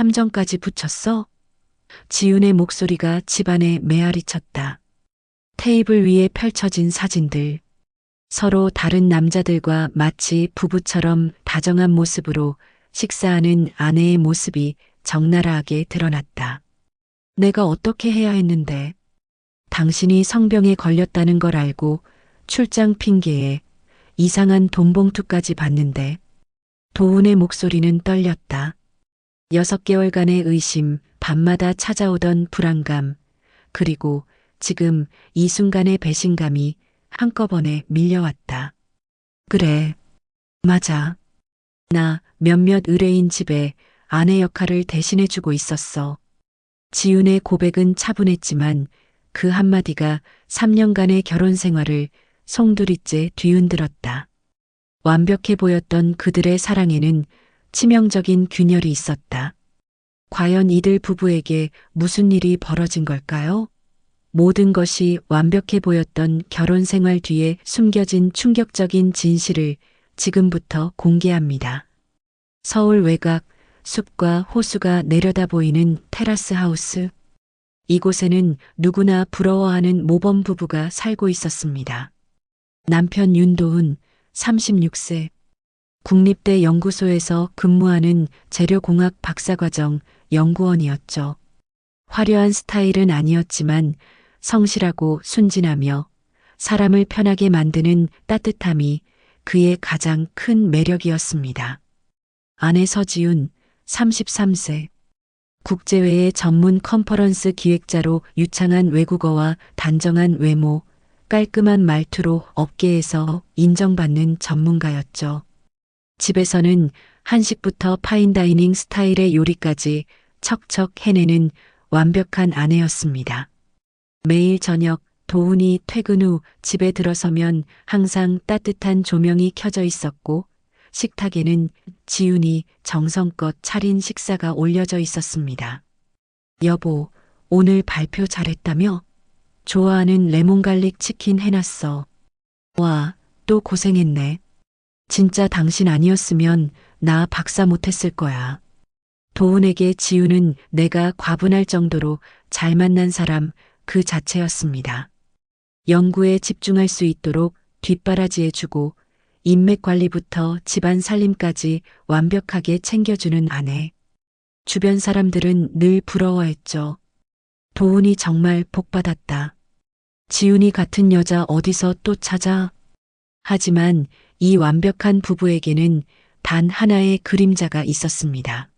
함정까지 붙였어? 지윤의 목소리가 집안에 메아리쳤다. 테이블 위에 펼쳐진 사진들. 서로 다른 남자들과 마치 부부처럼 다정한 모습으로 식사하는 아내의 모습이 적나라하게 드러났다. 내가 어떻게 해야 했는데? 당신이 성병에 걸렸다는 걸 알고 출장 핑계에 이상한 돈봉투까지 받는데. 도훈의 목소리는 떨렸다. 6개월간의 의심, 밤마다 찾아오던 불안감, 그리고 지금 이 순간의 배신감이 한꺼번에 밀려왔다. 그래, 맞아. 나 몇몇 의뢰인 집에 아내 역할을 대신해주고 있었어. 지윤의 고백은 차분했지만 그 한마디가 3년간의 결혼 생활을 송두리째 뒤흔들었다. 완벽해 보였던 그들의 사랑에는 치명적인 균열이 있었다. 과연 이들 부부에게 무슨 일이 벌어진 걸까요? 모든 것이 완벽해 보였던 결혼 생활 뒤에 숨겨진 충격적인 진실을 지금부터 공개합니다. 서울 외곽, 숲과 호수가 내려다 보이는 테라스 하우스. 이곳에는 누구나 부러워하는 모범 부부가 살고 있었습니다. 남편 윤도훈, 36세. 국립대 연구소에서 근무하는 재료공학 박사과정 연구원이었죠. 화려한 스타일은 아니었지만 성실하고 순진하며 사람을 편하게 만드는 따뜻함이 그의 가장 큰 매력이었습니다. 아내 서지윤, 33세. 국제회의 전문 컨퍼런스 기획자로 유창한 외국어와 단정한 외모, 깔끔한 말투로 업계에서 인정받는 전문가였죠. 집에서는 한식부터 파인다이닝 스타일의 요리까지 척척 해내는 완벽한 아내였습니다. 매일 저녁 도훈이 퇴근 후 집에 들어서면 항상 따뜻한 조명이 켜져 있었고 식탁에는 지윤이 정성껏 차린 식사가 올려져 있었습니다. 여보, 오늘 발표 잘했다며? 좋아하는 레몬 갈릭 치킨 해놨어. 와, 또 고생했네. 진짜 당신 아니었으면 나 박사 못했을 거야. 도훈에게 지윤은 내가 과분할 정도로 잘 만난 사람 그 자체였습니다. 연구에 집중할 수 있도록 뒷바라지해주고 인맥 관리부터 집안 살림까지 완벽하게 챙겨주는 아내. 주변 사람들은 늘 부러워했죠. 도훈이 정말 복받았다. 지훈이 같은 여자 어디서 또 찾아? 하지만 이 완벽한 부부에게는 단 하나의 그림자가 있었습니다.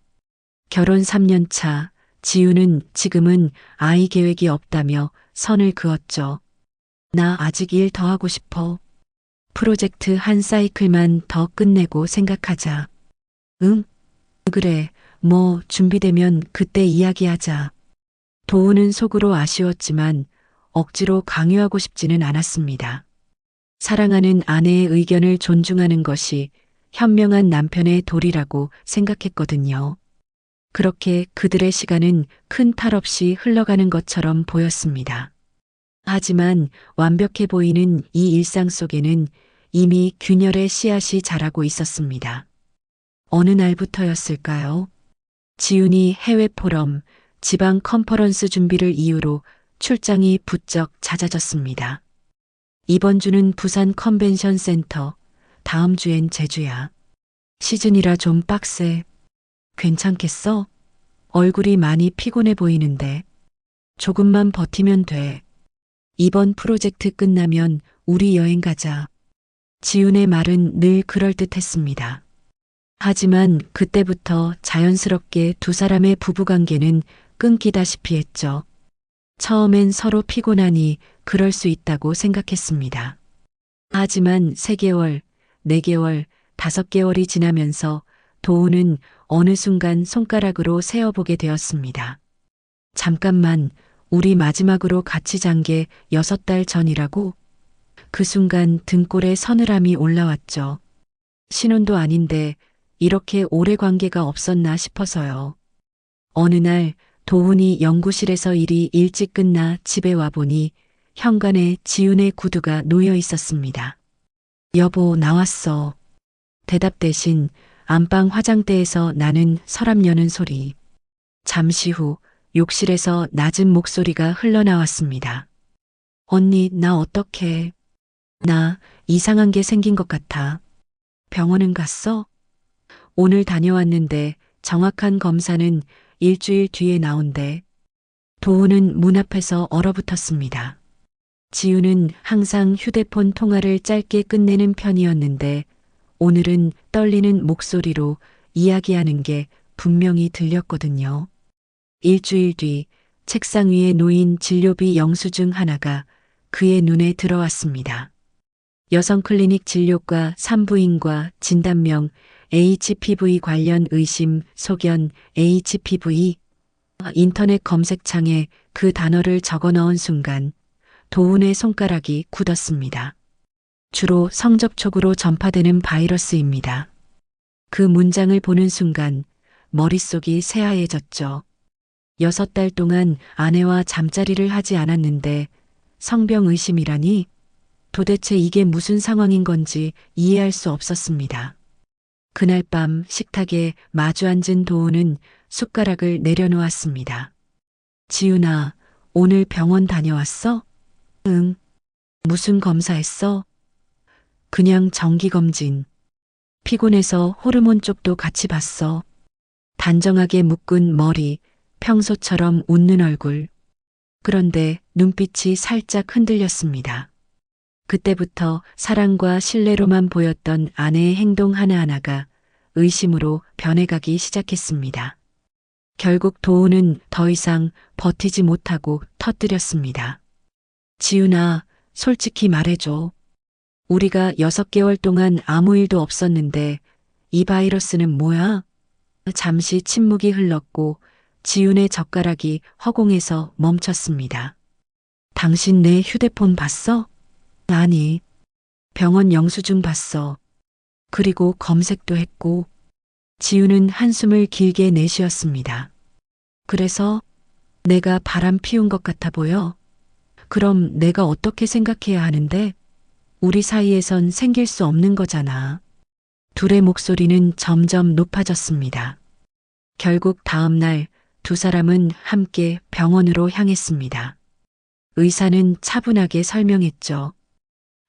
결혼 3년 차, 지훈은 지금은 아이 계획이 없다며 선을 그었죠. 나 아직 일 더 하고 싶어. 프로젝트 한 사이클만 더 끝내고 생각하자. 응? 그래, 뭐 준비되면 그때 이야기하자. 도훈은 속으로 아쉬웠지만 억지로 강요하고 싶지는 않았습니다. 사랑하는 아내의 의견을 존중하는 것이 현명한 남편의 도리라고 생각했거든요. 그렇게 그들의 시간은 큰 탈 없이 흘러가는 것처럼 보였습니다. 하지만 완벽해 보이는 이 일상 속에는 이미 균열의 씨앗이 자라고 있었습니다. 어느 날부터였을까요? 지윤이 해외 포럼, 지방 컨퍼런스 준비를 이유로 출장이 부쩍 잦아졌습니다. 이번 주는 부산 컨벤션 센터, 다음 주엔 제주야. 시즌이라 좀 빡세. 괜찮겠어? 얼굴이 많이 피곤해 보이는데. 조금만 버티면 돼. 이번 프로젝트 끝나면 우리 여행 가자. 지윤의 말은 늘 그럴듯했습니다. 하지만 그때부터 자연스럽게 두 사람의 부부관계는 끊기다시피 했죠. 처음엔 서로 피곤하니 그럴 수 있다고 생각했습니다. 하지만 3개월, 4개월, 5개월이 지나면서 도훈은 어느 순간 손가락으로 세어보게 되었습니다. 잠깐만, 우리 마지막으로 같이 잔 게 6달 전이라고? 그 순간 등골에 서늘함이 올라왔죠. 신혼도 아닌데 이렇게 오래 관계가 없었나 싶어서요. 어느 날 도훈이 연구실에서 일이 일찍 끝나 집에 와보니 현관에 지윤의 구두가 놓여 있었습니다. 여보, 나왔어. 대답 대신 안방 화장대에서 나는 서랍 여는 소리. 잠시 후 욕실에서 낮은 목소리가 흘러나왔습니다. 언니, 나 어떡해. 나 이상한 게 생긴 것 같아. 병원은 갔어? 오늘 다녀왔는데 정확한 검사는 일주일 뒤에 나온대. 도우는 문 앞에서 얼어붙었습니다. 지우는 항상 휴대폰 통화를 짧게 끝내는 편이었는데 오늘은 떨리는 목소리로 이야기하는 게 분명히 들렸거든요. 일주일 뒤 책상 위에 놓인 진료비 영수증 하나가 그의 눈에 들어왔습니다. 여성 클리닉 진료과 산부인과 진단명 HPV 관련 의심 소견 HPV 인터넷 검색창에 그 단어를 적어 넣은 순간 도훈의 손가락이 굳었습니다. 주로 성접촉으로 전파되는 바이러스입니다. 그 문장을 보는 순간 머릿속이 새하얘졌죠. 6달 동안 아내와 잠자리를 하지 않았는데 성병 의심이라니 도대체 이게 무슨 상황인 건지 이해할 수 없었습니다. 그날 밤 식탁에 마주 앉은 도훈은 숟가락을 내려놓았습니다. 지훈아, 오늘 병원 다녀왔어? 응. 무슨 검사했어? 그냥 정기검진. 피곤해서 호르몬 쪽도 같이 봤어. 단정하게 묶은 머리, 평소처럼 웃는 얼굴. 그런데 눈빛이 살짝 흔들렸습니다. 그때부터 사랑과 신뢰로만 보였던 아내의 행동 하나하나가 의심으로 변해가기 시작했습니다. 결국 도훈은 더 이상 버티지 못하고 터뜨렸습니다. 지훈아, 솔직히 말해줘. 우리가 6개월 동안 아무 일도 없었는데 이 바이러스는 뭐야? 잠시 침묵이 흘렀고 지훈의 젓가락이 허공에서 멈췄습니다. 당신 내 휴대폰 봤어? 아니. 병원 영수증 봤어. 그리고 검색도 했고. 지훈은 한숨을 길게 내쉬었습니다. 그래서 내가 바람 피운 것 같아 보여? 그럼 내가 어떻게 생각해야 하는데? 우리 사이에선 생길 수 없는 거잖아. 둘의 목소리는 점점 높아졌습니다. 결국 다음 날 두 사람은 함께 병원으로 향했습니다. 의사는 차분하게 설명했죠.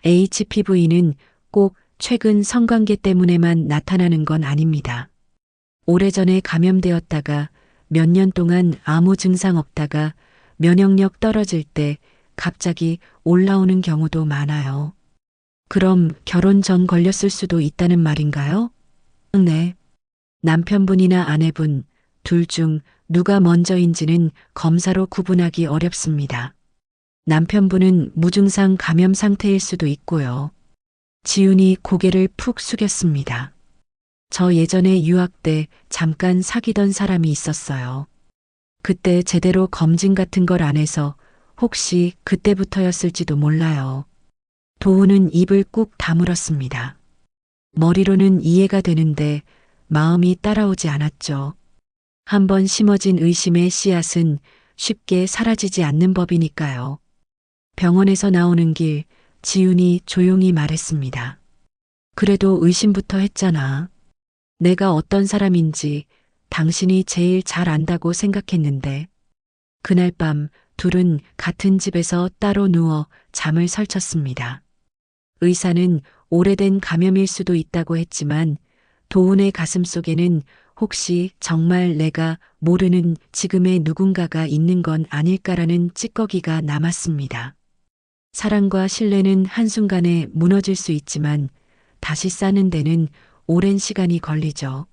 HPV는 꼭 최근 성관계 때문에만 나타나는 건 아닙니다. 오래전에 감염되었다가 몇 년 동안 아무 증상 없다가 면역력 떨어질 때 갑자기 올라오는 경우도 많아요. 그럼 결혼 전 걸렸을 수도 있다는 말인가요? 네. 남편분이나 아내분, 둘 중 누가 먼저인지는 검사로 구분하기 어렵습니다. 남편분은 무증상 감염 상태일 수도 있고요. 지훈이 고개를 푹 숙였습니다. 저 예전에 유학 때 잠깐 사귀던 사람이 있었어요. 그때 제대로 검진 같은 걸 안 해서 혹시 그때부터였을지도 몰라요. 도훈은 입을 꾹 다물었습니다. 머리로는 이해가 되는데 마음이 따라오지 않았죠. 한번 심어진 의심의 씨앗은 쉽게 사라지지 않는 법이니까요. 병원에서 나오는 길 지훈이 조용히 말했습니다. 그래도 의심부터 했잖아. 내가 어떤 사람인지 당신이 제일 잘 안다고 생각했는데. 그날 밤 둘은 같은 집에서 따로 누워 잠을 설쳤습니다. 의사는 오래된 감염일 수도 있다고 했지만 도훈의 가슴속에는 혹시 정말 내가 모르는 지금의 누군가가 있는 건 아닐까라는 찌꺼기가 남았습니다. 사랑과 신뢰는 한순간에 무너질 수 있지만 다시 쌓는 데는 오랜 시간이 걸리죠.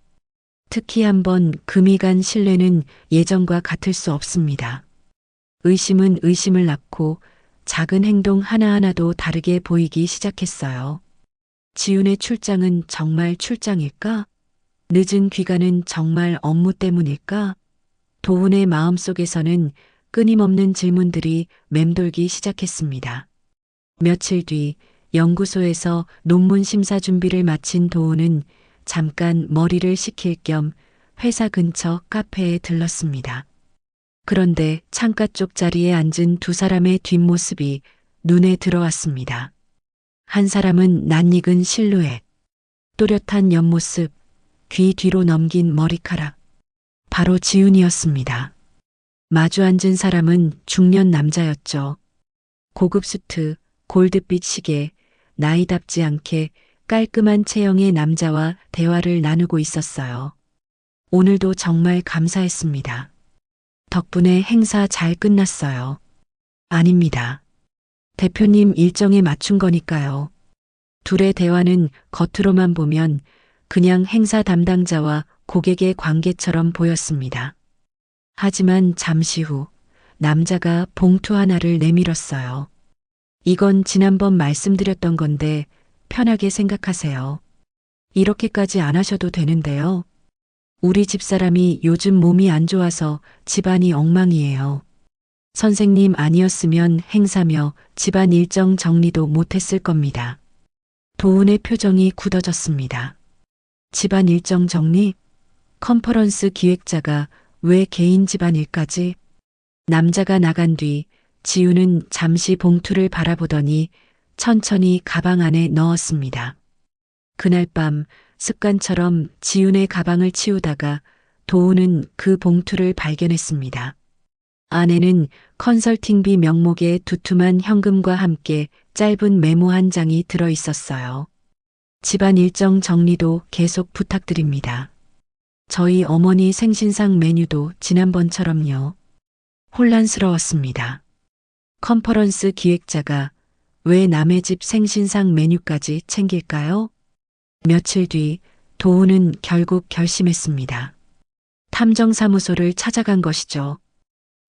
특히 한번 금이 간 신뢰는 예전과 같을 수 없습니다. 의심은 의심을 낳고 작은 행동 하나하나도 다르게 보이기 시작했어요. 지훈의 출장은 정말 출장일까? 늦은 귀가는 정말 업무 때문일까? 도훈의 마음속에서는 끊임없는 질문들이 맴돌기 시작했습니다. 며칠 뒤 연구소에서 논문 심사 준비를 마친 도훈은 잠깐 머리를 식힐 겸 회사 근처 카페에 들렀습니다. 그런데 창가 쪽 자리에 앉은 두 사람의 뒷모습이 눈에 들어왔습니다. 한 사람은 낯익은 실루엣, 또렷한 옆모습, 귀 뒤로 넘긴 머리카락. 바로 지훈이었습니다. 마주 앉은 사람은 중년 남자였죠. 고급 수트, 골드빛 시계, 나이답지 않게 깔끔한 체형의 남자와 대화를 나누고 있었어요. 오늘도 정말 감사했습니다. 덕분에 행사 잘 끝났어요. 아닙니다. 대표님 일정에 맞춘 거니까요. 둘의 대화는 겉으로만 보면 그냥 행사 담당자와 고객의 관계처럼 보였습니다. 하지만 잠시 후 남자가 봉투 하나를 내밀었어요. 이건 지난번 말씀드렸던 건데 편하게 생각하세요. 이렇게까지 안 하셔도 되는데요. 우리 집사람이 요즘 몸이 안 좋아서 집안이 엉망이에요. 선생님 아니었으면 행사며 집안 일정 정리도 못했을 겁니다. 도훈의 표정이 굳어졌습니다. 집안 일정 정리? 컨퍼런스 기획자가 왜 개인 집안 일까지? 남자가 나간 뒤 지우는 잠시 봉투를 바라보더니 천천히 가방 안에 넣었습니다. 그날 밤 습관처럼 지훈의 가방을 치우다가 도훈은 그 봉투를 발견했습니다. 안에는 컨설팅비 명목의 두툼한 현금과 함께 짧은 메모 한 장이 들어 있었어요. 집안 일정 정리도 계속 부탁드립니다. 저희 어머니 생신상 메뉴도 지난번처럼요. 혼란스러웠습니다. 컨퍼런스 기획자가 왜 남의 집 생신상 메뉴까지 챙길까요? 며칠 뒤 도훈은 결국 결심했습니다. 탐정사무소를 찾아간 것이죠.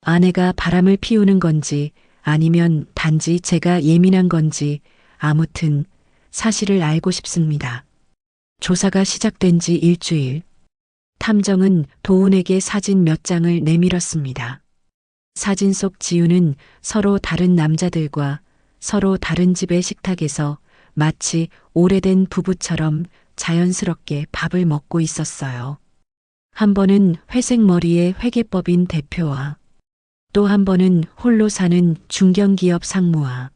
아내가 바람을 피우는 건지 아니면 단지 제가 예민한 건지 아무튼 사실을 알고 싶습니다. 조사가 시작된 지 일주일. 탐정은 도훈에게 사진 몇 장을 내밀었습니다. 사진 속 지우는 서로 다른 남자들과 서로 다른 집의 식탁에서 마치 오래된 부부처럼 자연스럽게 밥을 먹고 있었어요. 한 번은 회색 머리의 회계법인 대표와 또 한 번은 홀로 사는 중견기업 상무와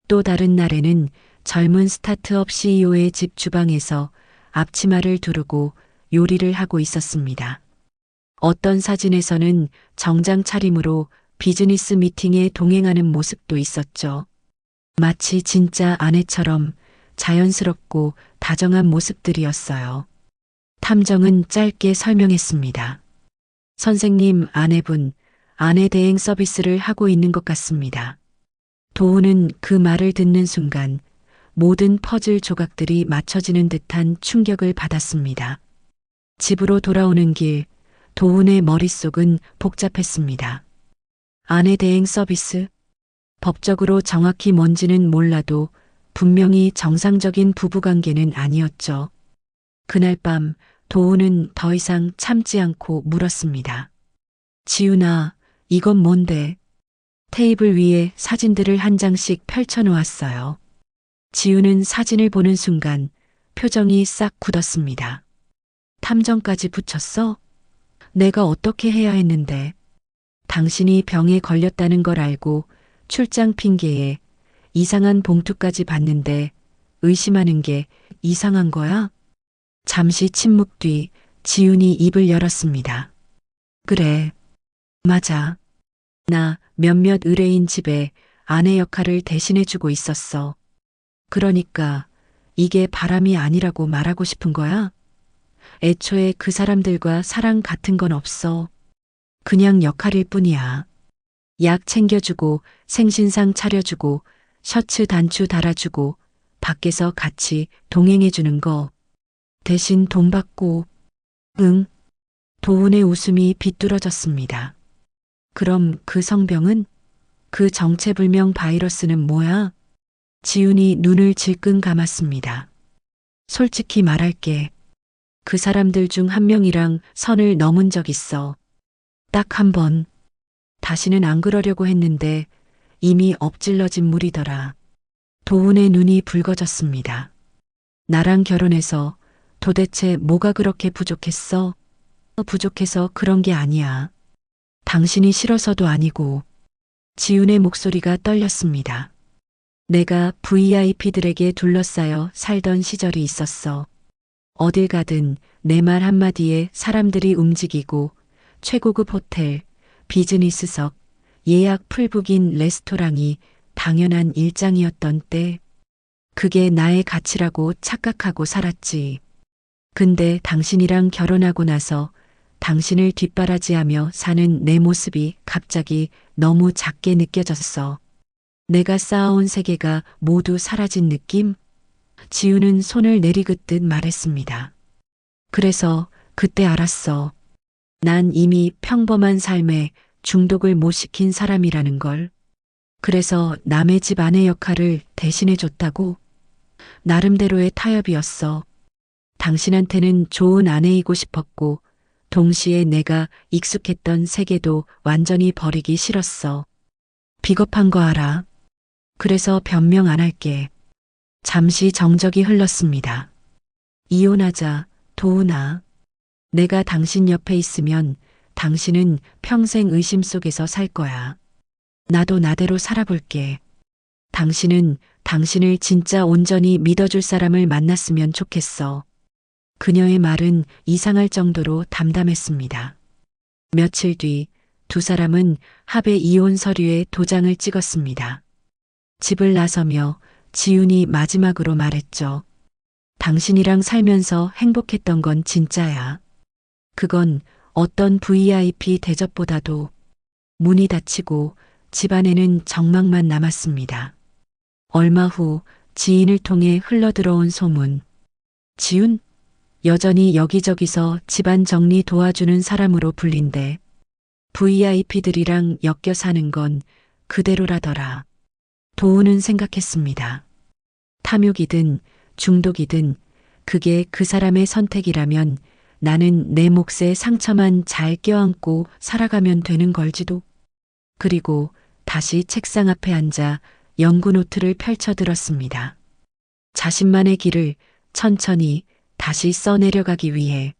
또 다른 날에는 젊은 스타트업 CEO의 집 주방에서 앞치마를 두르고 요리를 하고 있었습니다. 어떤 사진에서는 정장 차림으로 비즈니스 미팅에 동행하는 모습도 있었죠. 마치 진짜 아내처럼 자연스럽고 다정한 모습들이었어요. 탐정은 짧게 설명했습니다. 선생님, 아내분, 아내 대행 서비스를 하고 있는 것 같습니다. 도훈은 그 말을 듣는 순간 모든 퍼즐 조각들이 맞춰지는 듯한 충격을 받았습니다. 집으로 돌아오는 길, 도훈의 머릿속은 복잡했습니다. 아내 대행 서비스? 법적으로 정확히 뭔지는 몰라도 분명히 정상적인 부부관계는 아니었죠. 그날 밤 도훈은 더 이상 참지 않고 물었습니다. 지훈아, 이건 뭔데? 테이블 위에 사진들을 한 장씩 펼쳐놓았어요. 지훈은 사진을 보는 순간 표정이 싹 굳었습니다. 탐정까지 붙였어? 내가 어떻게 해야 했는데? 당신이 병에 걸렸다는 걸 알고 출장 핑계에 이상한 봉투까지 봤는데 의심하는 게 이상한 거야? 잠시 침묵 뒤 지훈이 입을 열었습니다. 그래, 맞아. 나 몇몇 의뢰인 집에 아내 역할을 대신해주고 있었어. 그러니까 이게 바람이 아니라고 말하고 싶은 거야? 애초에 그 사람들과 사랑 같은 건 없어. 그냥 역할일 뿐이야. 약 챙겨주고 생신상 차려주고 셔츠 단추 달아주고 밖에서 같이 동행해주는 거. 대신 돈 받고. 응. 도훈의 웃음이 비뚤어졌습니다. 그럼 그 성병은? 그 정체불명 바이러스는 뭐야? 지훈이 눈을 질끈 감았습니다. 솔직히 말할게. 그 사람들 중 한 명이랑 선을 넘은 적 있어. 딱 한 번. 다시는 안 그러려고 했는데 이미 엎질러진 물이더라. 도훈의 눈이 붉어졌습니다. 나랑 결혼해서 도대체 뭐가 그렇게 부족했어? 부족해서 그런 게 아니야. 당신이 싫어서도 아니고. 지훈의 목소리가 떨렸습니다. 내가 VIP들에게 둘러싸여 살던 시절이 있었어. 어딜 가든 내 말 한마디에 사람들이 움직이고 최고급 호텔, 비즈니스석, 예약 풀북인 레스토랑이 당연한 일장이었던 때, 그게 나의 가치라고 착각하고 살았지. 근데 당신이랑 결혼하고 나서 당신을 뒷바라지하며 사는 내 모습이 갑자기 너무 작게 느껴졌어. 내가 쌓아온 세계가 모두 사라진 느낌? 지우는 손을 내리긋듯 말했습니다. 그래서 그때 알았어. 난 이미 평범한 삶에 중독을 못 시킨 사람이라는 걸. 그래서 남의 집 아내 역할을 대신해 줬다고. 나름대로의 타협이었어. 당신한테는 좋은 아내이고 싶었고, 동시에 내가 익숙했던 세계도 완전히 버리기 싫었어. 비겁한 거 알아. 그래서 변명 안 할게. 잠시 정적이 흘렀습니다. 이혼하자, 도훈아. 내가 당신 옆에 있으면 당신은 평생 의심 속에서 살 거야. 나도 나대로 살아볼게. 당신은 당신을 진짜 온전히 믿어줄 사람을 만났으면 좋겠어. 그녀의 말은 이상할 정도로 담담했습니다. 며칠 뒤 두 사람은 합의 이혼 서류에 도장을 찍었습니다. 집을 나서며 지훈이 마지막으로 말했죠. 당신이랑 살면서 행복했던 건 진짜야. 그건 어떤 VIP 대접보다도. 문이 닫히고 집안에는 정막만 남았습니다. 얼마 후 지인을 통해 흘러들어온 소문. 지훈? 여전히 여기저기서 집안 정리 도와주는 사람으로 불린대. VIP들이랑 엮여 사는 건 그대로라더라. 도우는 생각했습니다. 탐욕이든 중독이든 그게 그 사람의 선택이라면 나는 내 몫의 상처만 잘 껴안고 살아가면 되는 걸지도. 그리고 다시 책상 앞에 앉아 연구 노트를 펼쳐들었습니다. 자신만의 길을 천천히 다시 써내려가기 위해.